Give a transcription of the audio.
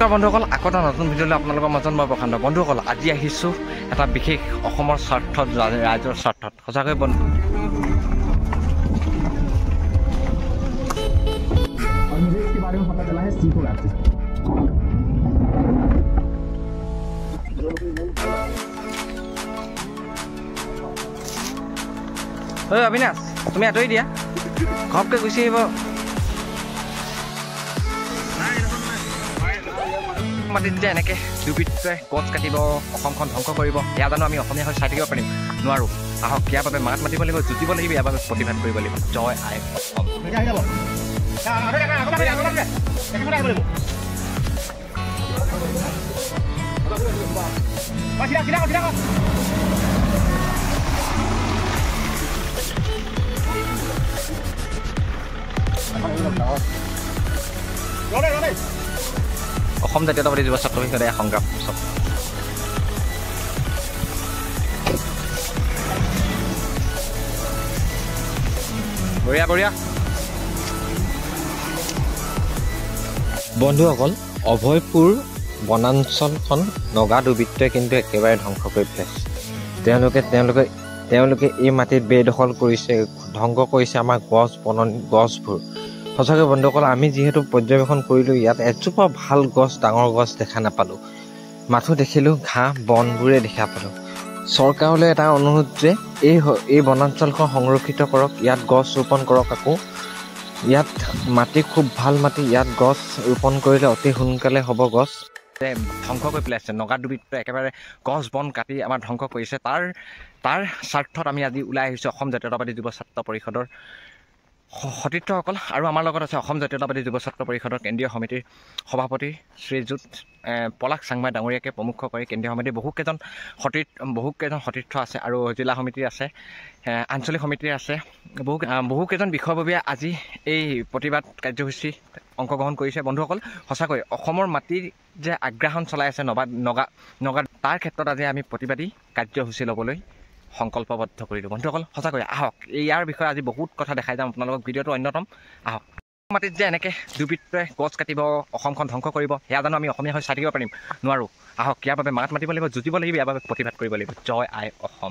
বন্ধুসকল আকৌ এটা নতুন ভিডিঅ'লৈ আপোনালোকৰ মাজত মই প্ৰশান্ত। বন্ধুসকল আজি আহিছোঁ এটা বিশেষ অসমৰ স্বাৰ্থত, ৰাইজৰ স্বাৰ্থত সঁচাকৈ বন্ধু ঐ অবিনাশ, তুমি আঁতৰি দিয়া, ঘপকৈ গুচি আহিব। মাটিত যে এনেকৈ দুৰ্বৃত্তই গছ কাটিব, অসমখন ধ্বংস কৰিব, এয়া জানো আমি অসমীয়া হৈ চাই থাকিব পাৰিম? নোৱাৰোঁ। আহক, ইয়াৰ বাবে মাত মাতিব লাগিব, যুঁজিব লাগিব, ইয়াৰ বাবে প্ৰতিবাদ কৰিব লাগিব। জয় আই অসম। অসম জাতীয়তাবাদী যুৱ ছাত্ৰ পৰিষদে সংগ্ৰাম উৎসৱ। বঢ়িয়া বঢ়িয়া। বন্ধুসকল, অভয়পুৰ বনাঞ্চলখন নগা দুৰ্বৃত্তই কিন্তু একেবাৰে ধ্বংস কৰি পেলাইছে। তেওঁলোকে এই মাটিত বেদখল কৰিছে, ধ্বংস কৰিছে আমাৰ গছবোৰ। সঁচাকৈ বন্ধুসকল, আমি যিহেতু পৰ্যবেক্ষণ কৰিলোঁ, ইয়াত এজোপা ভাল গছ, ডাঙৰ গছ দেখা নাপালোঁ। মাথো দেখিলোঁ ঘাঁহ বনবোৰে দেখা পালোঁ। চৰকাৰলৈ এটা অনুৰোধ যে এই বনাঞ্চলখন সংৰক্ষিত কৰক, ইয়াত গছ ৰোপণ কৰক। আকৌ ইয়াত মাটি খুব ভাল মাটি, ইয়াত গছ ৰোপণ কৰিলে অতি সোনকালে হ'ব। গছ ধ্বংস কৰি পেলাইছে, নগা দুৰ্বৃত্তই একেবাৰে গছ বন কাটি আমাৰ ধ্বংস কৰিছে। তাৰ স্বাৰ্থত আমি আজি ওলাই আহিছোঁ অসম জাতীয়তাবাদী যুৱ ছাত্ৰ পৰিষদৰ সতীৰ্থসকল। আৰু আমাৰ লগত আছে অসম জাতীয়তাবাদী যুৱ ছাত্ৰ পৰিষদৰ কেন্দ্ৰীয় সমিতিৰ সভাপতি শ্ৰীযুত পলাশ চাংমাই ডাঙৰীয়াকে প্ৰমুখ কৰি কেন্দ্ৰীয় সমিতিৰ বহুকেইজন সতীৰ্থ আছে, আৰু জিলা সমিতিৰ আছে, আঞ্চলিক সমিতিৰ আছে, বহুকেইজন বিষয়ববীয়া আজি এই প্ৰতিবাদ কাৰ্যসূচী অংশগ্ৰহণ কৰিছে। বন্ধুসকল, সঁচাকৈ অসমৰ মাটিৰ যে আগ্ৰাসন চলাই আছে নগা তাৰ ক্ষেত্ৰত আজি আমি প্ৰতিবাদী কাৰ্যসূচী ল'বলৈ সংকল্পবদ্ধ কৰিলোঁ। বন্ধুসকল, সঁচাকৈ আহক, ইয়াৰ বিষয়ে আজি বহুত কথা দেখাই যাম আপোনালোকক। ভিডিঅ'টো অন্যতম। আহক, মাটিত যে এনেকৈ দুৰ্বৃত্তই গছ কাটিব, অসমখন ধ্বংস কৰিব, এয়া জানো আমি অসমীয়া হৈ চাই থাকিব পাৰিম? নোৱাৰোঁ। আহক, ইয়াৰ বাবে মাত মাতিব লাগিব, যুঁজিব লাগিব, ইয়াৰ বাবে প্ৰতিবাদ কৰিব লাগিব। জয় আই অসম।